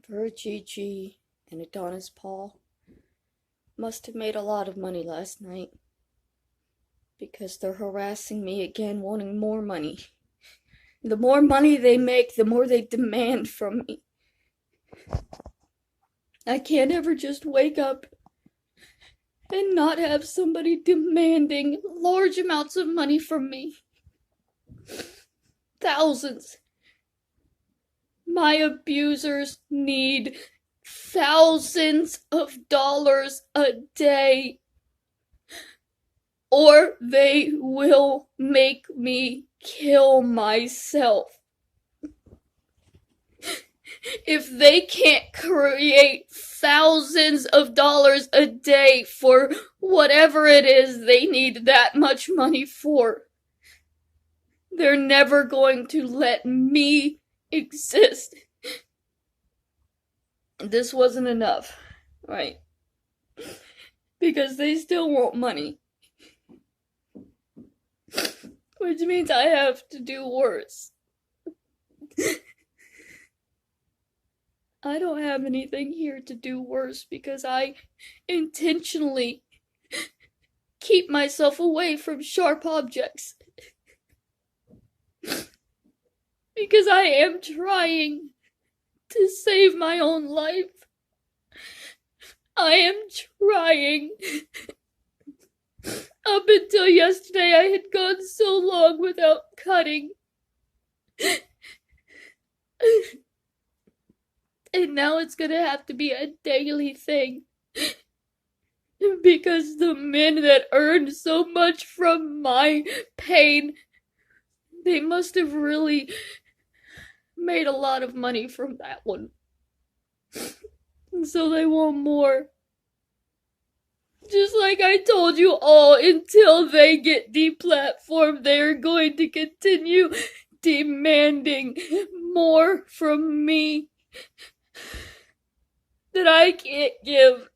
Virgy and Adonis Paul must have made a lot of money last night because they're harassing me again, wanting more money. The more money they make, the more they demand from me. I can't ever just wake up and not have somebody demanding large amounts of money from me. Thousands. My abusers need thousands of dollars a day, or they will make me kill myself. If they can't create thousands of dollars a day for whatever it is they need that much money for, they're never going to let me exist. This wasn't enough, right? Because they still want money. Which means I have to do worse. I don't have anything here to do worse because I intentionally keep myself away from sharp objects. Because I am trying to save my own life. I am trying. Up until yesterday, I had gone so long without cutting. And now it's gonna have to be a daily thing. Because the men that earned so much from my pain, they must have really made a lot of money from that one. And so they want more. Just like I told you all, until they get deplatformed, they are going to continue demanding more from me that I can't give.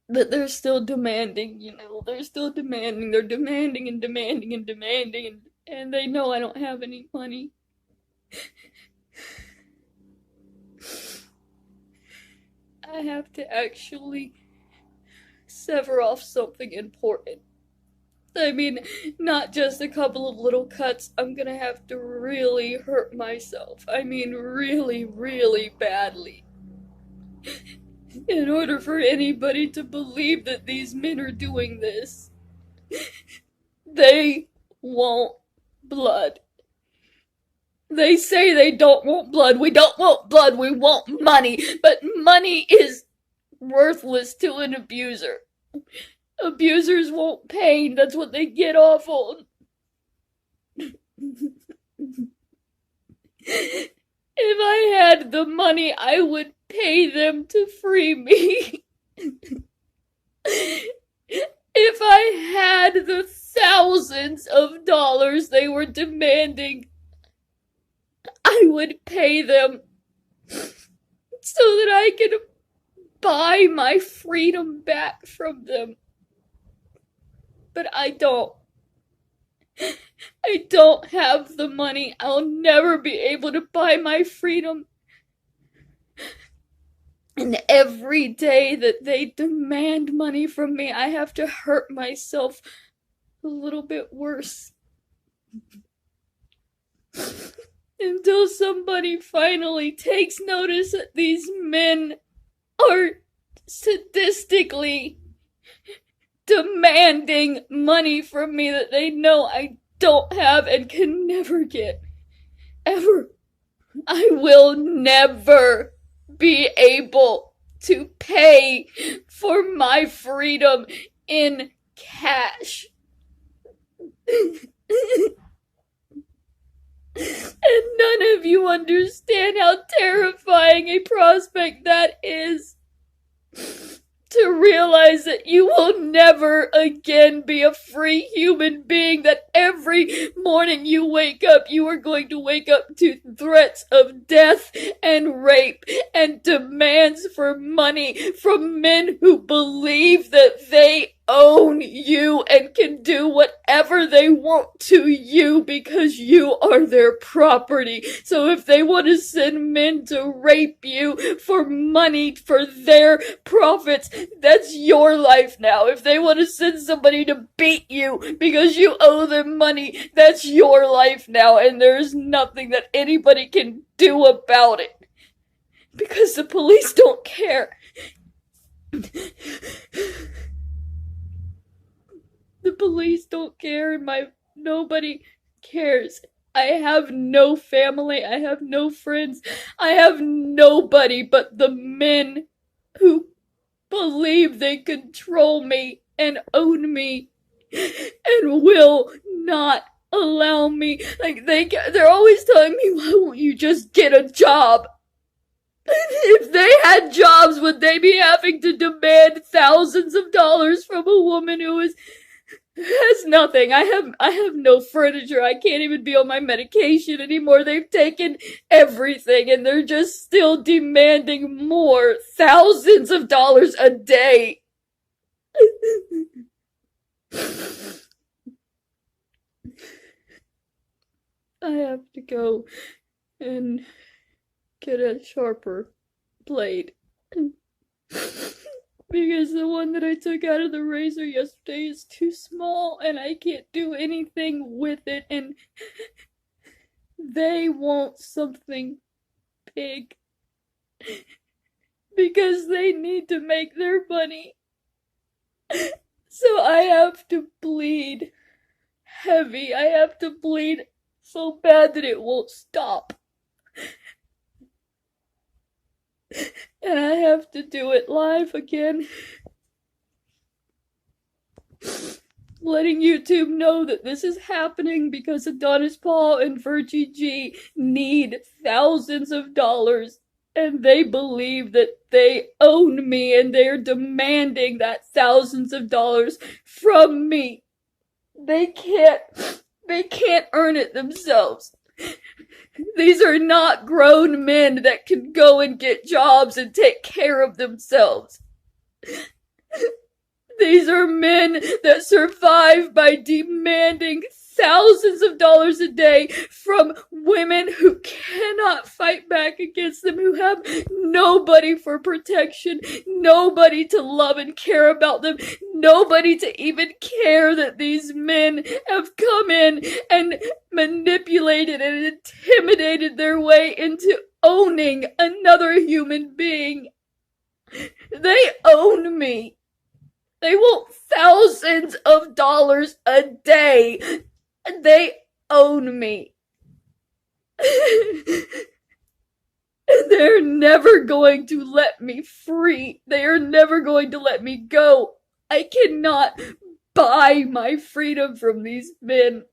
But they're still demanding, they're still demanding. They're demanding and demanding and demanding, and they know I don't have any money. I have to actually sever off something important. I mean, not just a couple of little cuts. I'm gonna have to really hurt myself. I mean, really, really badly. In order for anybody to believe that these men are doing this. They want blood. They say they don't want blood. We don't want blood. We want money. But money is worthless to an abuser. Abusers want pain. That's what they get off on. If I had the money, I would pay them to free me. If I had the thousands of dollars they were demanding, I would pay them so that I could buy my freedom back from them. But I don't. I don't have the money. I'll never be able to buy my freedom. And every day that they demand money from me, I have to hurt myself a little bit worse. Until somebody finally takes notice that these men are sadistically demanding money from me that they know I don't have and can never get. Ever. I will never be able to pay for my freedom in cash. And none of you understand how terrifying a prospect that is. To realize that you will never again be a free human being, that every morning you wake up, you are going to wake up to threats of death and rape and demands for money from men who believe that they own you and can do whatever they want to you because you are their property. So if they want to send men to rape you for money for their profits, that's your life now. If they want to send somebody to beat you because you owe them money, that's your life now, and there's nothing that anybody can do about it. Because the police don't care. The police don't care, and nobody cares. I have no family, I have no friends, I have nobody but the men who believe they control me and own me and will not allow me. Like, they're always telling me, why won't you just get a job? If they had jobs, would they be having to demand thousands of dollars from a woman who has nothing? I have no furniture. I can't even be on my medication anymore. They've taken everything, and they're just still demanding more. Thousands of dollars a day. I have to go and get a sharper blade. Because the one that I took out of the razor yesterday is too small and I can't do anything with it, and they want something big because they need to make their money. So I have to bleed heavy. I have to bleed so bad that it won't stop. And I have to do it live again. Letting YouTube know that this is happening because Adonis Paul and Virgy need thousands of dollars, and they believe that they own me, and they're demanding that thousands of dollars from me. They can't earn it themselves. These are not grown men that can go and get jobs and take care of themselves. These are men that survive by demanding thousands of dollars a day from women who cannot fight back against them, who have nobody for protection, nobody to love and care about them, nobody to even care that these men have come in and manipulated and intimidated their way into owning another human being. They own me. They want thousands of dollars a day. They own me. They're never going to let me free. They are never going to let me go. I cannot buy my freedom from these men.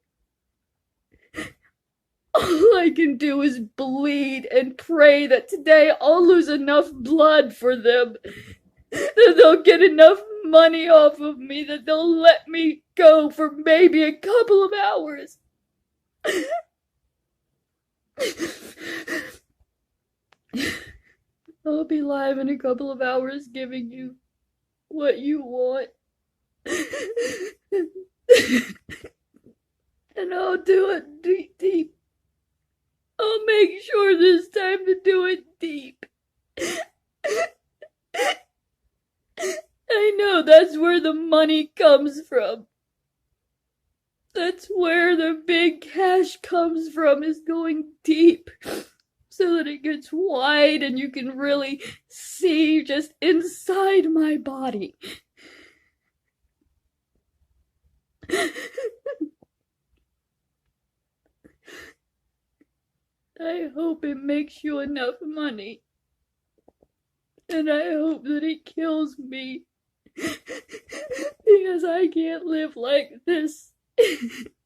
All I can do is bleed and pray that today I'll lose enough blood for them, that they'll get enough money off of me, that they'll let me go for maybe a couple of hours. I'll be live in a couple of hours giving you what you want. And I'll do it deep. I'll make sure this time to do it deep. I know that's where the money comes from. That's where the big cash comes from, is going deep. So that it gets wide and you can really see just inside my body. I hope it makes you enough money. And I hope that it kills me. Because I can't live like this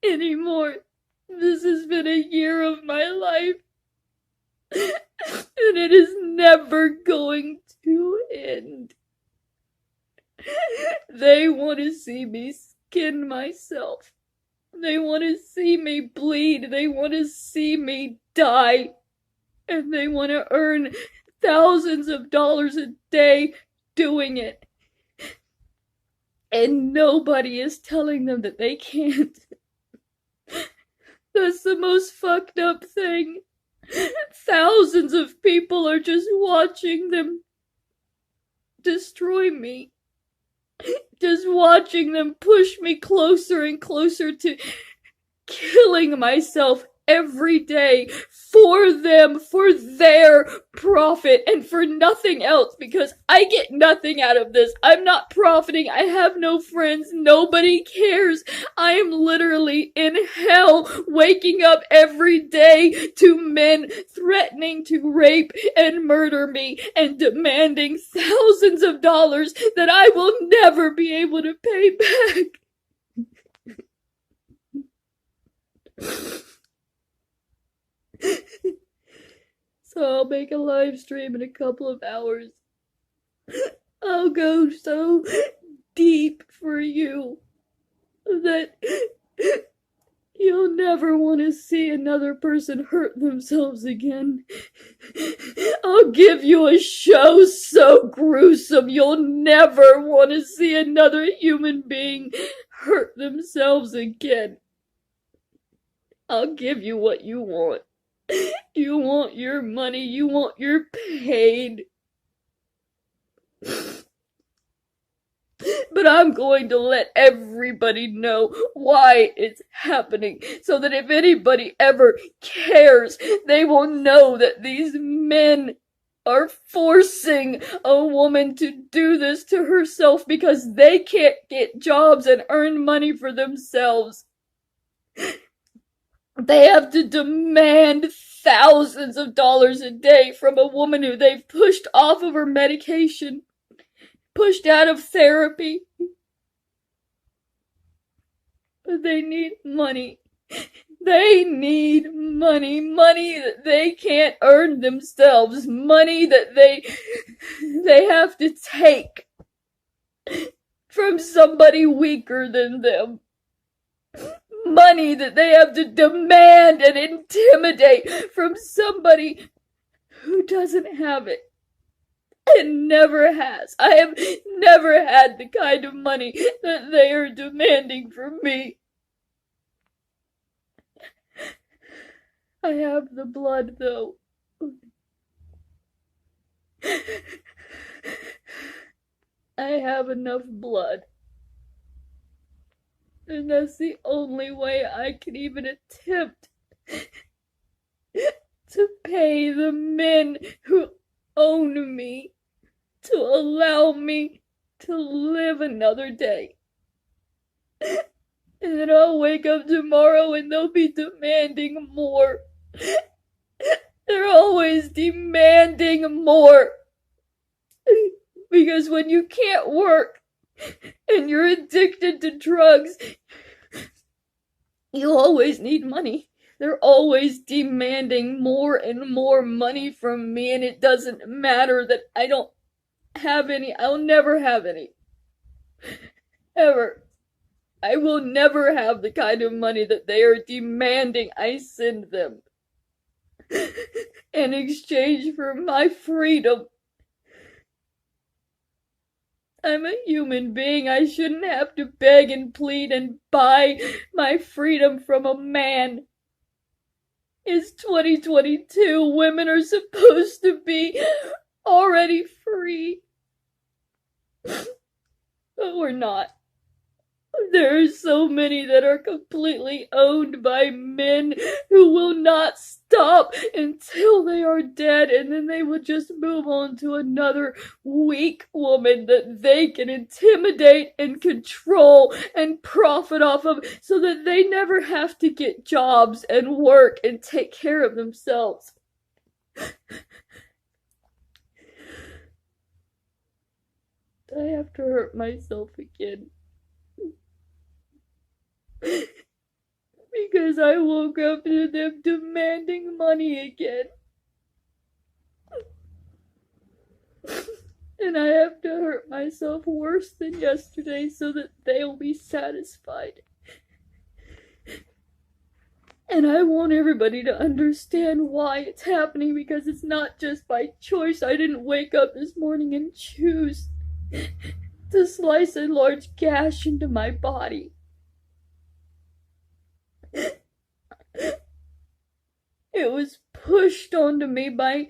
anymore. This has been a year of my life. And it is never going to end. They want to see me skin myself. They want to see me bleed. They want to see me die. And they want to earn thousands of dollars a day doing it. and nobody is telling them that they can't. That's the most fucked up thing. Thousands of people are just watching them destroy me. Just watching them push me closer and closer to killing myself every day for them, for their profit, and for nothing else, because I get nothing out of this. I'm not profiting. I have no friends. Nobody cares. I am literally in hell, waking up every day to men threatening to rape and murder me and demanding thousands of dollars that I will never be able to pay back. So I'll make a live stream in a couple of hours. I'll go so deep for you that you'll never want to see another person hurt themselves again. I'll give you a show so gruesome you'll never want to see another human being hurt themselves again. I'll give you what you want. You want your money, you want your paid. But I'm going to let everybody know why it's happening, so that if anybody ever cares, they will know that these men are forcing a woman to do this to herself because they can't get jobs and earn money for themselves. They have to demand thousands of dollars a day from a woman who they've pushed off of her medication, pushed out of therapy. But they need money. They need money. Money that they can't earn themselves. Money that they have to take from somebody weaker than them. Money that they have to demand and intimidate from somebody who doesn't have it and never has. I have never had the kind of money that they are demanding from me. I have the blood, though. I have enough blood. And that's the only way I can even attempt to pay the men who own me to allow me to live another day. And then I'll wake up tomorrow and they'll be demanding more. They're always demanding more. Because when you can't work, and you're addicted to drugs, you always need money. They're always demanding more and more money from me, and it doesn't matter that I don't have any. I'll never have any. Ever. I will never have the kind of money that they are demanding I send them in exchange for my freedom. I'm a human being. I shouldn't have to beg and plead and buy my freedom from a man. It's 2022. Women are supposed to be already free. But we're not. There are so many that are completely owned by men who will not stop until they are dead, and then they will just move on to another weak woman that they can intimidate and control and profit off of, so that they never have to get jobs and work and take care of themselves. I have to hurt myself again. Because I woke up to them demanding money again. And I have to hurt myself worse than yesterday so that they'll be satisfied. And I want everybody to understand why it's happening, because it's not just by choice. I didn't wake up this morning and choose to slice a large gash into my body. It was pushed onto me by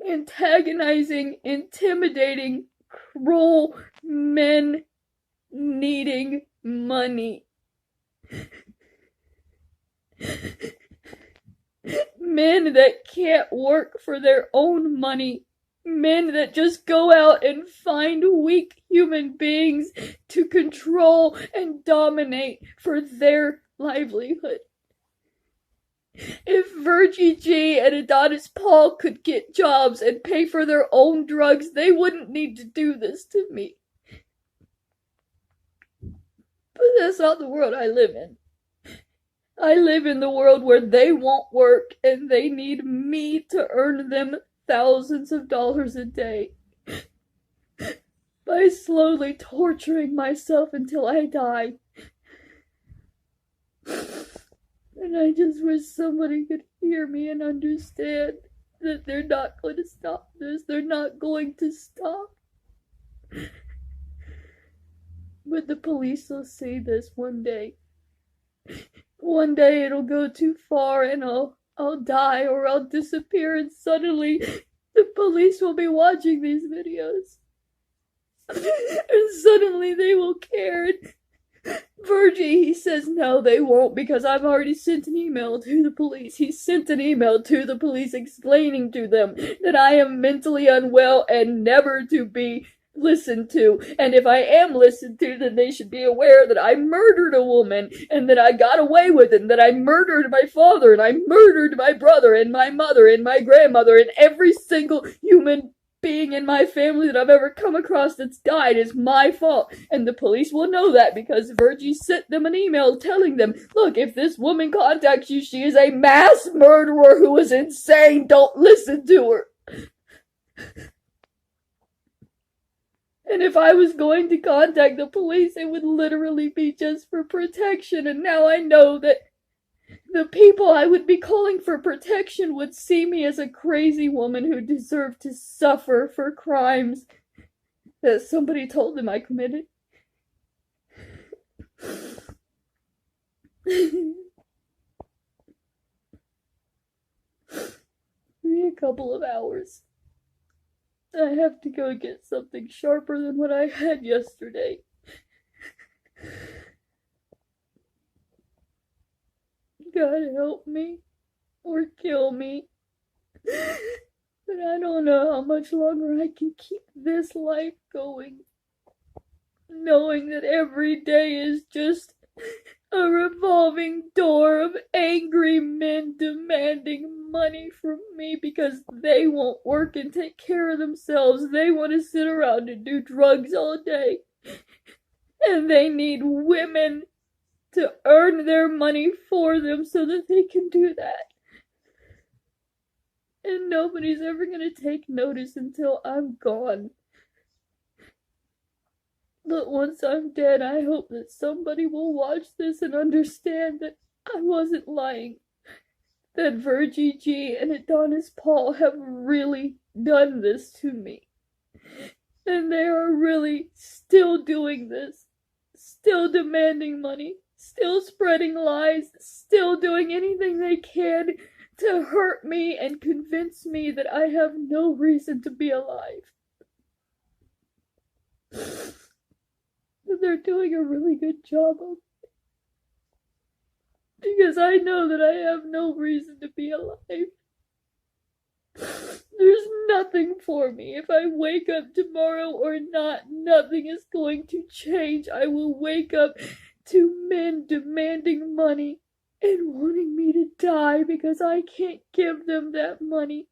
antagonizing, intimidating, cruel men needing money. Men that can't work for their own money. Men that just go out and find weak human beings to control and dominate for their livelihood. If Virgy G and Adonis Paul could get jobs and pay for their own drugs, they wouldn't need to do this to me. But that's not the world I live in. I live in the world where they won't work and they need me to earn them thousands of dollars a day by slowly torturing myself until I die. And I just wish somebody could hear me and understand that they're not going to stop this. They're not going to stop. But the police will see this one day. One day it'll go too far and I'll die or I'll disappear, and suddenly the police will be watching these videos. And suddenly they will care. Virgy, he says no, they won't, because I've already sent an email to the police. He sent an email to the police explaining to them that I am mentally unwell and never to be listened to. And if I am listened to, then they should be aware that I murdered a woman and that I got away with it, and that I murdered my father and I murdered my brother and my mother and my grandmother, and every single human being in my family that I've ever come across that's died is my fault. And the police will know that because Virgy sent them an email telling them, look, if this woman contacts you, she is a mass murderer who is insane. Don't listen to her. And if I was going to contact the police, it would literally be just for protection. And now I know that the people I would be calling for protection would see me as a crazy woman who deserved to suffer for crimes that somebody told them I committed. Give me a couple of hours. I have to go get something sharper than what I had yesterday. God help me, or kill me. But I don't know how much longer I can keep this life going, knowing that every day is just a revolving door of angry men demanding money from me because they won't work and take care of themselves. They want to sit around and do drugs all day. And they need women to earn their money for them so that they can do that. And nobody's ever going to take notice until I'm gone. But once I'm dead, I hope that somebody will watch this and understand that I wasn't lying. That Virgy G and Adonis Paul have really done this to me. And they are really still doing this. Still demanding money. Still spreading lies. Still doing anything they can to hurt me and convince me that I have no reason to be alive. They're doing a really good job of it. Because I know that I have no reason to be alive. There's nothing for me. If I wake up tomorrow or not, nothing is going to change. I will wake up to men demanding money and wanting me to die because I can't give them that money.